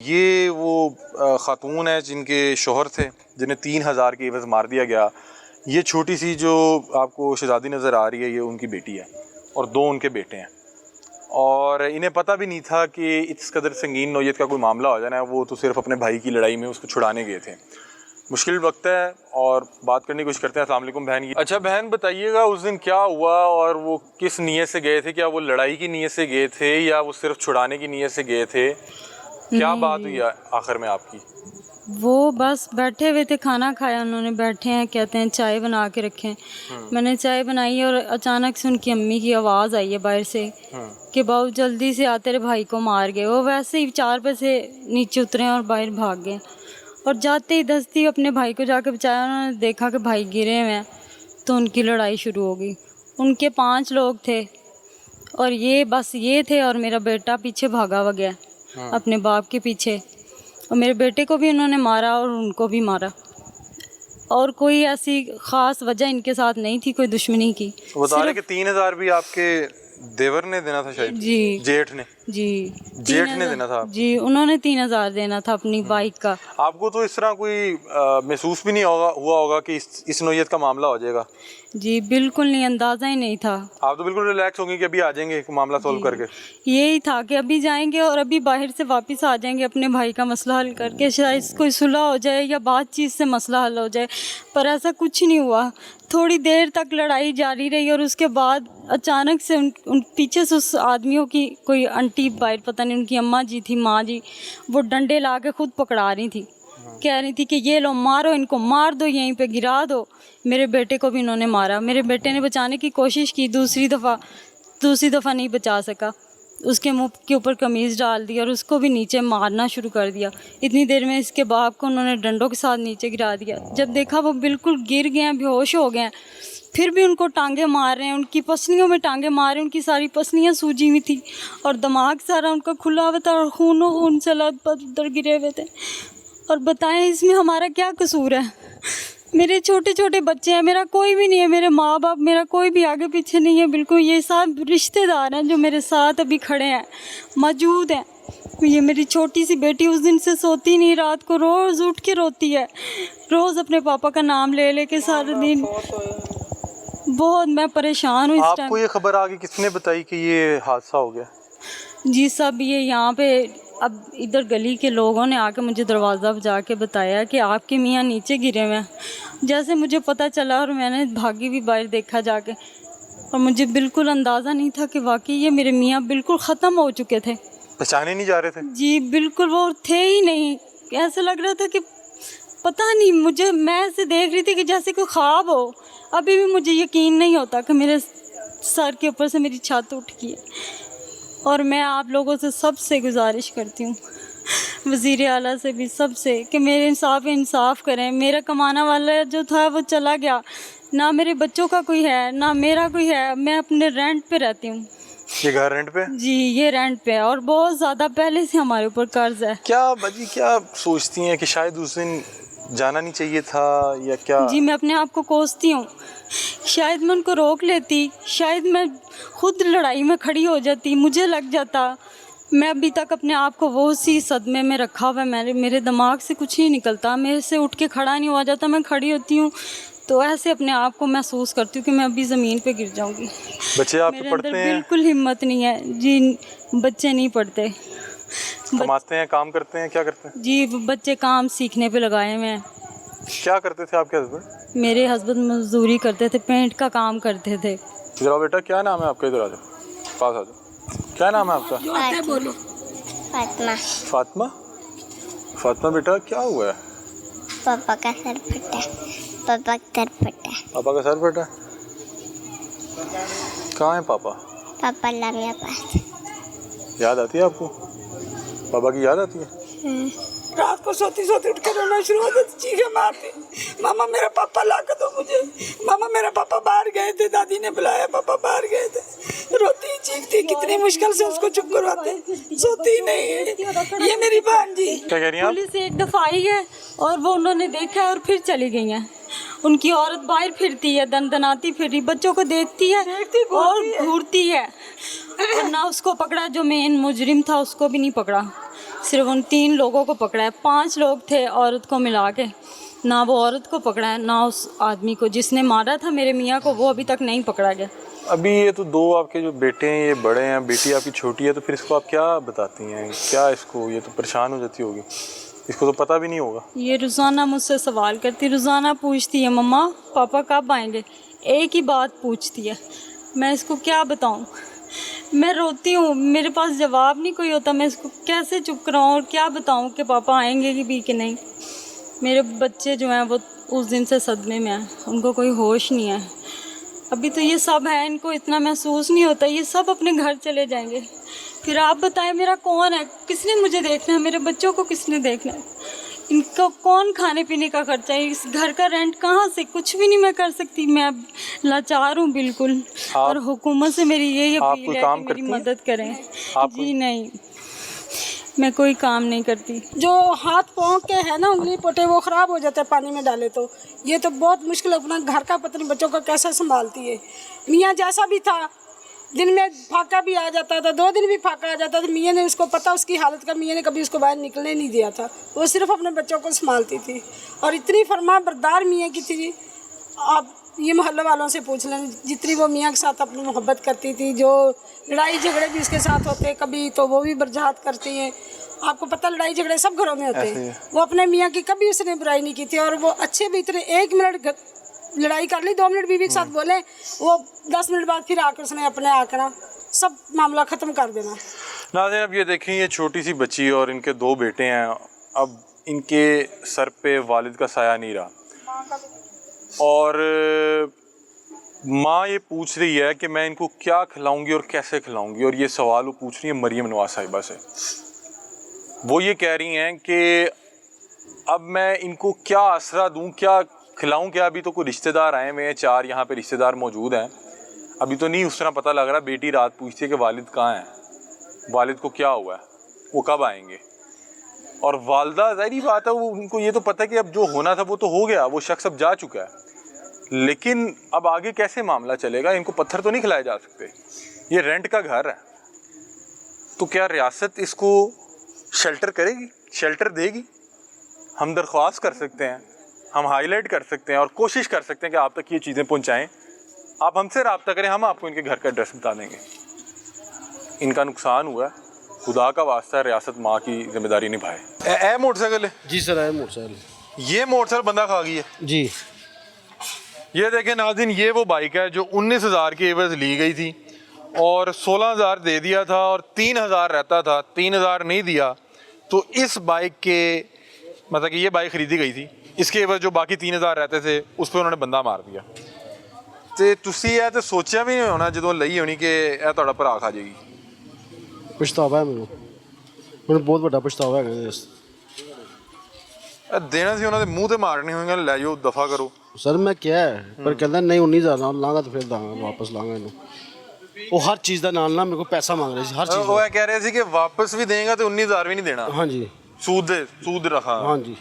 ये वो ख़ातून है जिनके शोहर थे, जिन्हें 3000 की एवज़ मार दिया गया। ये छोटी सी जो आपको शहज़ादी नज़र आ रही है, ये उनकी बेटी है और 2 उनके बेटे हैं। और इन्हें पता भी नहीं था कि इस कदर संगीन नौयत का कोई मामला हो जाना है। वो तो सिर्फ अपने भाई की लड़ाई में उसको छुड़ाने गए थे। मुश्किल वक्त है और बात करने की कोशिश करते हैं। अस्सलाम वालेकुम बहन। अच्छा बहन, बताइएगा उस दिन क्या हुआ और वो किस नीयत से गए थे? क्या वो लड़ाई की नीयत से गए थे या वो सिर्फ छुड़ाने की नीयत से गए थे? क्या बात हुई आखिर में आपकी? वो बस बैठे हुए थे, खाना खाया उन्होंने, बैठे हैं, कहते हैं चाय बना के रखें। मैंने चाय बनाई और अचानक से उनकी अम्मी की आवाज़ आई है बाहर से कि बाबू जल्दी से आ, तेरे भाई को मार गए। वो वैसे ही 4 पे से नीचे उतरे और बाहर भाग गए और जाते ही दस्ती अपने भाई को जाके बचाया। उन्होंने देखा कि भाई गिरे हुए हैं तो उनकी लड़ाई शुरू हो गई। उनके 5 लोग थे और ये बस ये थे और मेरा बेटा पीछे भागा हुआ गया अपने बाप के पीछे। और मेरे बेटे को भी उन्होंने मारा और उनको भी मारा और कोई ऐसी ख़ास वजह इनके साथ नहीं थी, कोई दुश्मनी की। बता रहे कि 3000 भी आपके देवर ने देना था शायद? जी, जेठ ने? जी, जेठ ने देना था? जी, उन्होंने 3000 देना था अपनी बाइक का। आपको तो इस तरह कोई महसूस भी नहीं हुआ होगा कि इस नौयत का मामला हो जाएगा? जी बिल्कुल नहीं, अंदाज़ा ही नहीं था। आप तो बिल्कुल रिलैक्स होंगे कि अभी आ जाएंगे मामला सॉल्व करके? यही था कि अभी जाएंगे और अभी बाहर से वापस आ जाएंगे अपने भाई का मसला हल करके, शायद कोई सुलह हो जाए या बातचीत से मसला हल हो जाए। पर ऐसा कुछ नहीं हुआ। थोड़ी देर तक लड़ाई जारी रही और उसके बाद अचानक से उन पीछे से उस आदमियों की कोई आंटी बाहर, पता नहीं उनकी अम्मा जी थी, माँ जी, वो डंडे ला के खुद पकड़ा रही थी, कह रही थी कि ये लो मारो, इनको मार दो, यहीं पे गिरा दो। मेरे बेटे को भी इन्होंने मारा। मेरे बेटे ने बचाने की कोशिश की, दूसरी दफ़ा नहीं बचा सका। उसके मुंह के ऊपर कमीज़ डाल दी और उसको भी नीचे मारना शुरू कर दिया। इतनी देर में इसके बाप को उन्होंने डंडों के साथ नीचे गिरा दिया। जब देखा वो बिल्कुल गिर गए हैं, बेहोश हो गए हैं, फिर भी उनको टांगे मार रहे हैं, उनकी पसलियों में टांगे मार रहे हैं। उनकी सारी पसलियाँ सूजी हुई थी और दिमाग सारा उनका खुला हुआ था और खून से लथपथ उधर गिरे हुए थे। और बताएं इसमें हमारा क्या कसूर है? मेरे छोटे छोटे बच्चे हैं, मेरा कोई भी नहीं है, मेरे माँ बाप, मेरा कोई भी आगे पीछे नहीं है बिल्कुल। ये सब रिश्तेदार हैं जो मेरे साथ अभी खड़े हैं, मौजूद हैं। ये मेरी छोटी सी बेटी उस दिन से सोती नहीं, रात को रोज़ उठ के रोती है, रोज़ अपने पापा का नाम ले लेके सारे दिन। बहुत मैं परेशान हूँ इस टाइम। आपको ये खबर आ गई, किसने बताई कि ये हादसा हो गया? जी सब ये यहाँ पे अब इधर गली के लोगों ने आके मुझे दरवाज़ा बजा के बताया कि आपके मियाँ नीचे गिरे हुए हैं। जैसे मुझे पता चला और मैंने भागी भी बाहर देखा जाके, और मुझे बिल्कुल अंदाज़ा नहीं था कि वाकई ये मेरे मियाँ बिल्कुल ख़त्म हो चुके थे। पहचाने नहीं जा रहे थे? जी बिल्कुल, वो थे ही नहीं। ऐसा लग रहा था कि पता नहीं, मुझे मैं ऐसे देख रही थी कि जैसे कोई ख्वाब हो। अभी भी मुझे यकीन नहीं होता कि मेरे सर के ऊपर से मेरी छत उठ गई है। और मैं आप लोगों से सबसे गुजारिश करती हूँ, वज़ीर आला से भी, सबसे, कि मेरे इंसाफ करें। मेरा कमाना वाला जो था वो चला गया, ना मेरे बच्चों का कोई है ना मेरा कोई है। मैं अपने रेंट पे रहती हूँ। ये घर रेंट पे? जी ये रेंट पे है और बहुत ज़्यादा पहले से हमारे ऊपर कर्ज है। क्या बाजी, क्या सोचती हैं कि शायद उस दिन जाना नहीं चाहिए था या क्या? जी मैं अपने आप को कोसती हूँ, शायद मैं उनको रोक लेती, शायद मैं खुद लड़ाई में खड़ी हो जाती, मुझे लग जाता। मैं अभी तक अपने आप को वो सी सदमे में रखा हुआ है, मेरे दिमाग से कुछ नहीं निकलता, मेरे से उठ के खड़ा नहीं हुआ जाता। मैं खड़ी होती हूँ तो ऐसे अपने आप को महसूस करती हूँ कि मैं अभी ज़मीन पे गिर जाऊँगी। बच्चे आपके मेरे पढ़ते अंदर हैं? बिल्कुल हिम्मत नहीं है जी। बच्चे नहीं पढ़ते। कमाते हैं, काम करते हैं, क्या करते हैं? जी बच्चे काम सीखने पे लगाए हुए हैं। क्या करते थे आपके हस्बैंड? मेरे हस्बैंड मजदूरी करते थे, पेंट का काम करते थे। जरा बेटा, क्या नाम है आपका? इधर आ जाओ, पास आ जाओ। क्या नाम है आपका? बोलो। फातिमा। फातिमा? फातिमा बेटा, क्या हुआ है? पापा का सर फटा। पापा का सर फटा। पापा का सर फटा? कहाँ है पापा? पापा लामिया पास। याद आती है आपको? पापा की याद आती है? रात को सोती सोती उठ के रोना शुरू हो जाती, चीखें मारती, मामा मेरा पापा ला कर दो मुझे, मामा मेरा पापा बाहर गए थे, दादी ने बुलाया, पापा बाहर गए थे। रोती चीखती, कितनी मुश्किल से उसको चुप करवाते, सोती नहीं है। ये मेरी बहन जी। क्या कह रही हैं आप? पुलिस एक दफ़ा आई है और वो उन्होंने देखा है और फिर चली गई हैं। उनकी औरत बाहर फिरती है, दनदनाती फिर बच्चों को देखती है और घूरती है। और ना उसको पकड़ा, जो मेन मुजरिम था उसको भी नहीं पकड़ा। सिर्फ उन 3 लोगों को पकड़ा है। 5 लोग थे औरत को मिला के, ना वो औरत को पकड़ा है ना उस आदमी को जिसने मारा था मेरे मियाँ को, वो अभी तक नहीं पकड़ा गया। अभी ये तो 2 आपके जो बेटे हैं ये बड़े हैं, बेटी आपकी छोटी है, तो फिर इसको आप क्या बताती हैं? क्या इसको, ये तो परेशान हो जाती होगी, इसको तो पता भी नहीं होगा। ये रोज़ाना मुझसे सवाल करती, रोज़ाना पूछती है मम्मा पापा कब आएंगे, एक ही बात पूछती है। मैं इसको क्या बताऊं? मैं रोती हूँ, मेरे पास जवाब नहीं कोई होता, मैं इसको कैसे चुप कराऊँ और क्या बताऊँ कि पापा आएंगे कि नहीं। मेरे बच्चे जो हैं वो उस दिन से सदमे में हैं, उनको कोई होश नहीं है। अभी तो ये सब है, इनको इतना महसूस नहीं होता, ये सब अपने घर चले जाएंगे। फिर आप बताएं मेरा कौन है, किसने मुझे देखना है, मेरे बच्चों को किसने देखना है, इनको कौन खाने पीने का खर्चा है, इस घर का रेंट कहाँ से, कुछ भी नहीं मैं कर सकती। मैं अब लाचार हूँ बिल्कुल। और हुकूमत से मेरी यही अपील है कि मेरी मदद करें। जी नहीं, मैं कोई काम नहीं करती। जो हाथ पाँव के है ना, उंगली पोटे वो ख़राब हो जाते हैं पानी में डाले तो। ये तो बहुत मुश्किल, अपना घर का पत्नी बच्चों को कैसे संभालती है। मियाँ जैसा भी था, दिन में फाका भी आ जाता था, 2 दिन भी फाका आ जाता था, मियाँ ने उसको पता उसकी हालत का, मियाँ ने कभी उसको बाहर निकलने नहीं दिया था। वो सिर्फ अपने बच्चों को संभालती थी और इतनी फरमा बरदार मियाँ की थी। आप ये मोहल्ले वालों से पूछ लें, जितनी वो मियाँ के साथ अपनी मोहब्बत करती थी। जो लड़ाई झगड़े भी उसके साथ होते कभी, तो वो भी बर्जात करती हैं। आपको पता लड़ाई झगड़े सब घरों में होते हैं, वो अपने मियाँ की कभी उसने बुराई नहीं की थी। और वो अच्छे भी इतने, 1 मिनट लड़ाई कर ली, 2 मिनट बीवी के साथ बोले, वो 10 मिनट बाद फिर आकर उसने अपने आकर सब मामला ख़त्म कर देना। नाज़रीन, अब ये देखें, ये छोटी सी बच्ची और इनके 2 बेटे हैं। अब इनके सर पे वालिद का साया नहीं रहा और माँ ये पूछ रही है कि मैं इनको क्या खिलाऊंगी और कैसे खिलाऊंगी। और ये सवाल वो पूछ रही है मरियम नवाज साहिबा से। वो ये कह रही हैं कि अब मैं इनको क्या आसरा दूं, क्या खिलाऊं क्या। अभी तो कोई रिश्तेदार आए हुए हैं, 4 यहाँ पे रिश्तेदार मौजूद हैं। अभी तो नहीं उस तरह पता लग रहा। बेटी रात पूछती है कि वालिद कहाँ हैं, वालिद को क्या हुआ है, वो कब आएंगे। और वालदा, ज़ाहिरी बात है, वो उनको ये तो पता है कि अब जो होना था वो तो हो गया, वो शख्स अब जा चुका है। लेकिन अब आगे कैसे मामला चलेगा? इनको पत्थर तो नहीं खिलाए जा सकते, ये रेंट का घर है। तो क्या रियासत इसको शेल्टर करेगी, शेल्टर देगी? हम दरख्वास्त कर सकते हैं, हम हाईलाइट कर सकते हैं और कोशिश कर सकते हैं कि आप तक ये चीज़ें पहुंचाएं। आप हमसे रब्ता करें, हम आपको इनके घर का एड्रेस बता देंगे। इनका नुकसान हुआ है, खुदा का वास्ता है रियासत माँ की जिम्मेदारी निभाए। ए मोटरसाइकिल है जी सर, है मोटरसाइकिल। ये मोटरसाइकिल बंदा खा गई है जी। ये देखें नाज़रीन, ये वो बाइक है जो 19,000 की एवज ली गई थी और 16,000 दे दिया था और 3,000 रहता था, 3,000 नहीं दिया। तो इस बाइक के मतलब कि ये बाइक ख़रीदी गई थी, इसके एवज जो बाकी 3,000 रहते थे उस पर उन्होंने बंदा मार दिया। तो तुसी ये तो सोचा भी नहीं होना जो लई होनी कि यह तुहाड़ा भरा खा जाएगी। पछतावा है मैंने बहुत बड़ा पछतावा है। देना सी उन्होंने मुँह तो मारने होंगे, लै जाओ दफ़ा करो। सर मैं क्या है पर कहता नहीं 19,000 लाँगा तो फिर दांगा वापस लाँगा इन्हों। वो हर चीज़ का नाल ना मेरे को पैसा मांग रहे थे, हर चीज़। वो कह रहे थे कि वापस भी देगा तो 19,000 भी नहीं देना। हाँ जी, सूद रखा। हाँ जी।